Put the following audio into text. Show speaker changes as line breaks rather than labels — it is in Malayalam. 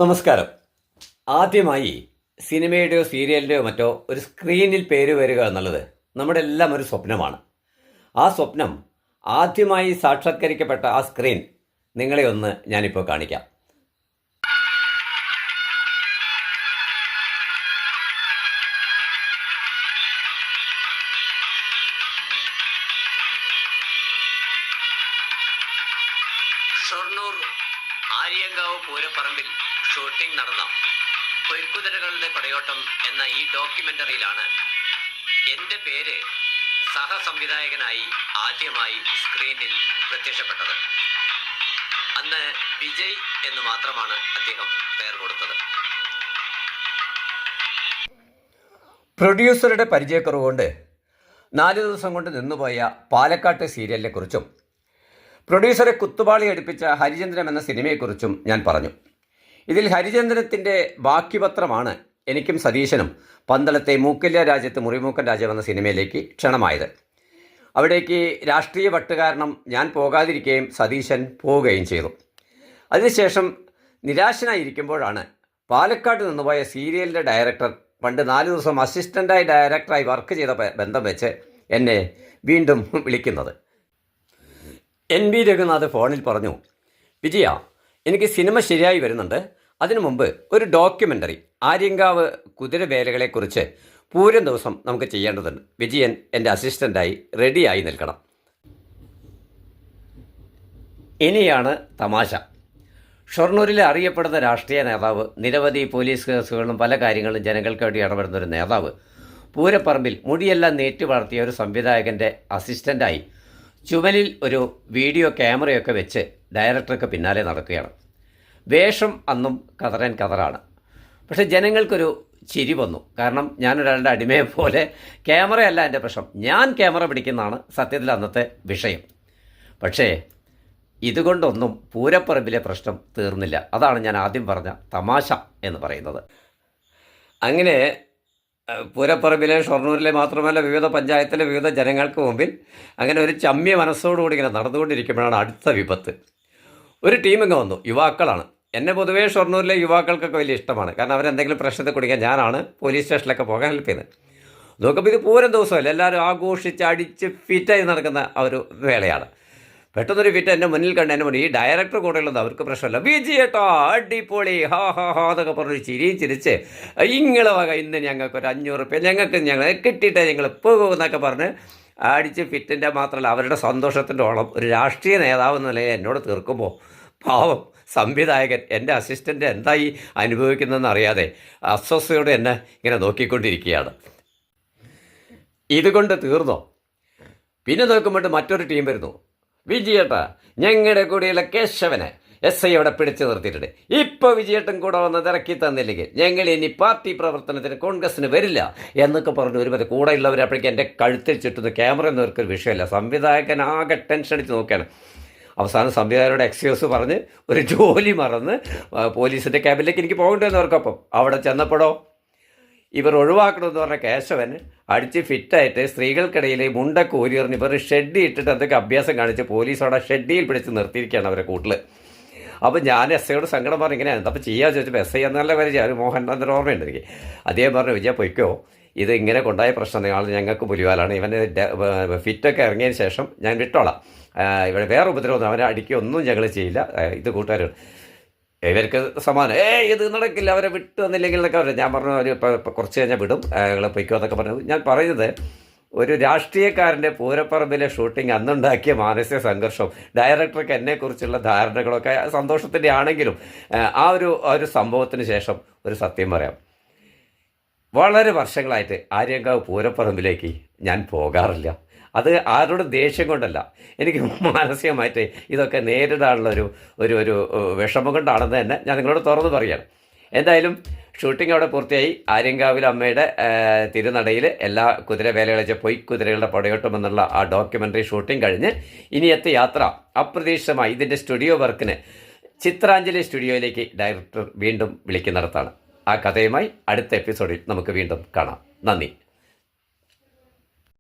നമസ്കാരം. ആദ്യമായി സിനിമയുടെയോ സീരിയലിൻ്റെയോ മറ്റോ ഒരു സ്ക്രീനിൽ പേര് വരിക എന്നുള്ളത് നമ്മുടെ എല്ലാം ഒരു സ്വപ്നമാണ്. ആ സ്വപ്നം ആദ്യമായി സാക്ഷാത്കരിക്കപ്പെട്ട ആ സ്ക്രീൻ നിങ്ങളെ ഒന്ന് ഞാനിപ്പോൾ കാണിക്കാം. ഷൊർണൂർ ആര്യങ്കാവ് പൂരപ്പറമ്പിൽ ഷൂട്ടിംഗ് നടന്ന പൊയ്ക്കുതിരകളുടെ പടയോട്ടം എന്ന ഈ ഡോക്യുമെന്ററിയിലാണ് എൻ്റെ പേര് സഹസംവിധായകനായി ആദ്യമായി സ്ക്രീനിൽ പ്രത്യക്ഷപ്പെട്ടത്. അന്ന് വിജയ് എന്ന് മാത്രമാണ് അദ്ദേഹം പേർ കൊടുത്തത്. പ്രൊഡ്യൂസറുടെ പരിചയക്കുറവുകൊണ്ട് 4 ദിവസം കൊണ്ട് നിന്നുപോയ പാലക്കാട്ട് സീരിയലിനെ കുറിച്ചും പ്രൊഡ്യൂസറെ കുത്തുപാളി അടുപ്പിച്ച ഹരിചന്ദ്രൻ എന്ന സിനിമയെക്കുറിച്ചും ഞാൻ പറഞ്ഞു. ഇതിൽ ഹരിചന്ദ്രത്തിൻ്റെ ബാക്കി പത്രമാണ് എനിക്കും സതീശനും പന്തളത്തെ മൂക്കല്യ രാജ്യത്ത് മുറിമൂക്കൻ രാജ്യം എന്ന സിനിമയിലേക്ക് ക്ഷണമായത്. അവിടേക്ക് രാഷ്ട്രീയ വട്ട് കാരണം ഞാൻ പോകാതിരിക്കുകയും സതീശൻ പോവുകയും ചെയ്തു. അതിനുശേഷം നിരാശനായിരിക്കുമ്പോഴാണ് പാലക്കാട് നിന്നുപോയ സീരിയലിൻ്റെ ഡയറക്ടർ പണ്ട് 4 ദിവസം അസിസ്റ്റൻ്റായി ഡയറക്ടറായി വർക്ക് ചെയ്ത ബന്ധം വെച്ച് എന്നെ വീണ്ടും വിളിക്കുന്നത്. NB രഘുനാഥ് ഫോണിൽ പറഞ്ഞു, വിജയ, എനിക്ക് സിനിമ ശരിയായി വരുന്നുണ്ട്. അതിനു മുമ്പ് ഒരു ഡോക്യുമെൻ്ററി ആര്യങ്കാവ് കുതിരവേലകളെക്കുറിച്ച് പൂരം ദിവസം നമുക്ക് ചെയ്യേണ്ടതുണ്ട്. വിജയൻ എൻ്റെ അസിസ്റ്റൻ്റായി റെഡിയായി നിൽക്കണം. ഇനിയാണ് തമാശ. ഷൊർണൂരിലെ അറിയപ്പെടുന്ന രാഷ്ട്രീയ നേതാവ്, നിരവധി പോലീസ് കേസുകളും പല കാര്യങ്ങളും ജനങ്ങൾക്ക് വേണ്ടി ഇടപെടുന്ന ഒരു നേതാവ്, പൂരപ്പറമ്പിൽ മുടിയെല്ലാം നേറ്റു വളർത്തിയ ഒരു സംവിധായകൻ്റെ അസിസ്റ്റൻ്റായി ചുമലിൽ ഒരു വീഡിയോ ക്യാമറയൊക്കെ വെച്ച് ഡയറക്ടർക്ക് പിന്നാലെ നടക്കുകയാണ്. വേഷം അന്നും കതറൻ കതറാണ്. പക്ഷേ ജനങ്ങൾക്കൊരു ചിരി വന്നു. കാരണം ഞാനൊരാളുടെ അടിമയെ പോലെ, ക്യാമറയല്ല എൻ്റെ പ്രശ്നം, ഞാൻ ക്യാമറ പിടിക്കുന്നതാണ് സത്യത്തിൽ അന്നത്തെ വിഷയം. പക്ഷേ ഇതുകൊണ്ടൊന്നും പൂരപ്പറമ്പിലെ പ്രശ്നം തീർന്നില്ല. അതാണ് ഞാൻ ആദ്യം പറഞ്ഞ തമാശ എന്ന് പറയുന്നത്. അങ്ങനെ പൂരപ്പറമ്പിലെ, ഷൊർണൂരിലെ മാത്രമല്ല വിവിധ പഞ്ചായത്തിലെ വിവിധ ജനങ്ങൾക്ക് മുമ്പിൽ അങ്ങനെ ഒരു ചമ്മിയ മനസ്സോടുകൂടി ഇങ്ങനെ നടന്നുകൊണ്ടിരിക്കുമ്പോഴാണ് അടുത്ത വിപത്ത്. ഒരു ടീമിങ്ങ് വന്നു. യുവാക്കളാണ്. എന്നെ പൊതുവേ ഷൊർണൂരിലെ യുവാക്കൾക്കൊക്കെ വലിയ ഇഷ്ടമാണ്. കാരണം അവരെന്തെങ്കിലും പ്രശ്നത്തിൽ കുടിക്കാൻ ഞാനാണ് പോലീസ് സ്റ്റേഷനിലൊക്കെ പോകാൻ ഹെൽപ്പ് ചെയ്യുന്നത്. നോക്കുമ്പോൾ ഇത് പൂരം ദിവസമല്ല, എല്ലാവരും ആഘോഷിച്ച് അടിച്ച് ഫിറ്റായി നടക്കുന്ന ആ ഒരു വേളയാണ്. പെട്ടെന്നൊരു ഫിറ്റ് എൻ്റെ മുന്നിൽ കണ്ട് എന്നെ മുന്നിൽ ഈ ഡയറക്ടർ കൂടെ ഉള്ളത് അവർക്ക് പ്രശ്നമല്ല. വിജയേട്ടാ അടിപൊളി, ഹാ ഹാ ഹാ എന്നൊക്കെ പറഞ്ഞൊരു ചിരിയും ചിരിച്ച്, ഇങ്ങളെ വക ഇന്ന് ഞങ്ങൾക്കൊരു 500 റുപ്യ ഞങ്ങൾക്ക് ഞങ്ങൾ കിട്ടിയിട്ടേ ഞങ്ങൾ പോകുമെന്നൊക്കെ പറഞ്ഞ് അടിച്ച് ഫിറ്റിൻ്റെ മാത്രമല്ല അവരുടെ സന്തോഷത്തിൻ്റെ ഓളം ഒരു രാഷ്ട്രീയ നേതാവ് എന്ന നിലയിൽ എന്നോട് തീർക്കുമ്പോൾ പാവം സംവിധായകൻ, എൻ്റെ അസിസ്റ്റൻ്റ് എന്തായി അനുഭവിക്കുന്നതെന്ന് അറിയാതെ അസ്വസ്ഥയോടെ എന്നെ ഇങ്ങനെ നോക്കിക്കൊണ്ടിരിക്കുകയാണ്. ഇതുകൊണ്ട് തീർന്നോ? പിന്നെ നോക്കുമ്പോൾ മറ്റൊരു ടീം വരുന്നു. വിജയേട്ടാ, ഞങ്ങളുടെ കൂടെയുള്ള കേശവനെ SI അവിടെ പിടിച്ചു നിർത്തിയിട്ടുണ്ട്. ഇപ്പോൾ വിജയേട്ടൻ കൂടെ വന്ന് ഇറക്കി തന്നില്ലെങ്കിൽ ഞങ്ങൾ ഇനി പാർട്ടി പ്രവർത്തനത്തിന് കോൺഗ്രസ്സിന് വരില്ല എന്നൊക്കെ പറഞ്ഞു ഒരുപാട് കൂടെയുള്ളവർ അപ്പോഴേക്കും എൻ്റെ കഴുത്തിൽ ചുറ്റുന്ന ക്യാമറ എന്നവർക്കൊരു വിഷയമല്ല. സംവിധായകൻ ആകെ ടെൻഷൻ അടിച്ച് നോക്കുകയാണ്. അവസാനം സംവിധായകരുടെ എക്സ്ക്യൂസ് പറഞ്ഞ് ഒരു ജോലി മറന്ന് പോലീസിൻ്റെ ക്യാബിനിലേക്ക് എനിക്ക് പോകേണ്ടതെന്നവർക്കൊപ്പം അവിടെ ചെന്നപ്പോഴോ ഇവർ ഒഴിവാക്കണമെന്ന് പറഞ്ഞ കേശവൻ അടിച്ച് ഫിറ്റായിട്ട് സ്ത്രീകൾക്കിടയിൽ മുണ്ടൊക്കെ ഊരിയെറിഞ്ഞ് ഇവർ ഷെഡ്ഡി ഇട്ടിട്ട് എന്തൊക്കെ അഭ്യാസം കാണിച്ച് പോലീസോടെ ഷെഡ്ഡിയിൽ പിടിച്ച് നിർത്തിയിരിക്കുകയാണ് അവരെ കൂട്ടിൽ. അപ്പോൾ ഞാൻ SIയോട് സങ്കടം പറഞ്ഞു, ഇങ്ങനെയാണ് അപ്പോൾ ചെയ്യാൻ ചോദിച്ചപ്പോൾ SI എന്നല്ല കാര്യം ഒരു മോഹൻ എന്നൊരു ഓർമ്മയുണ്ട് എനിക്ക്. അദ്ദേഹം പറഞ്ഞു, വിജയ പൊയ്ക്കോ, ഇത് ഇങ്ങനെ കൊണ്ടായ പ്രശ്നം ആൾ ഞങ്ങൾക്ക് പുലിവാലാണ്, ഇവൻ്റെ ഫിറ്റൊക്കെ ഇറങ്ങിയതിന് ശേഷം ഞാൻ വിട്ടോളാം, ഇവിടെ വേറെ ഉപദ്രവം അവനെ അടിക്കുകയൊന്നും ഞങ്ങൾ ചെയ്യില്ല. ഇത് കൂട്ടുകാർ ഇവർക്ക് സമാനം, ഇത് നടക്കില്ല, അവരെ വിട്ടു വന്നില്ലെങ്കിൽ എന്നൊക്കെ പറഞ്ഞു. ഞാൻ പറഞ്ഞു ഒരു കുറച്ച് കഴിഞ്ഞാൽ വിടും, ഞങ്ങളെ പൊയ്ക്കോ എന്നൊക്കെ പറഞ്ഞു. ഞാൻ പറയുന്നത് ഒരു രാഷ്ട്രീയക്കാരൻ്റെ പൂരപ്പറമ്പിലെ ഷൂട്ടിംഗ് അന്നുണ്ടാക്കിയ മാനസിക സംഘർഷം, ഡയറക്ടർക്ക് എന്നെക്കുറിച്ചുള്ള ധാരണകളൊക്കെ സന്തോഷത്തിൻ്റെ ആണെങ്കിലും ആ ഒരു സംഭവത്തിന് ശേഷം ഒരു സത്യം പറയാം, വളരെ വർഷങ്ങളായിട്ട് ആര്യങ്കാവ് പൂരപ്പറമ്പിലേക്ക് ഞാൻ പോകാറില്ല. അത് ആരോട് ദേഷ്യം കൊണ്ടല്ല, എനിക്ക് മാനസികമായിട്ട് ഇതൊക്കെ നേരിടാനുള്ള ഒരു വിഷമം കൊണ്ടാണെന്ന് തന്നെ ഞാൻ നിങ്ങളോട് തുറന്ന് പറയുകയാണ്. എന്തായാലും ഷൂട്ടിംഗ് അവിടെ പൂർത്തിയായി. ആര്യങ്കാവിൽ അമ്മയുടെ തിരുനടയിൽ എല്ലാ കുതിരവേലകളെ പോയി കുതിരകളുടെ പടയോട്ടം എന്നുള്ള ആ ഡോക്യുമെൻ്ററി ഷൂട്ടിംഗ് കഴിഞ്ഞ് ഇനിയത്തെ യാത്ര അപ്രതീക്ഷിതമായി ഇതിൻ്റെ സ്റ്റുഡിയോ വർക്കിന് ചിത്രാഞ്ജലി സ്റ്റുഡിയോയിലേക്ക് ഡയറക്ടർ വീണ്ടും വിളിക്കുന്നിടത്താണ്. ആ കഥയുമായി അടുത്ത എപ്പിസോഡിൽ നമുക്ക് വീണ്ടും കാണാം. നന്ദി.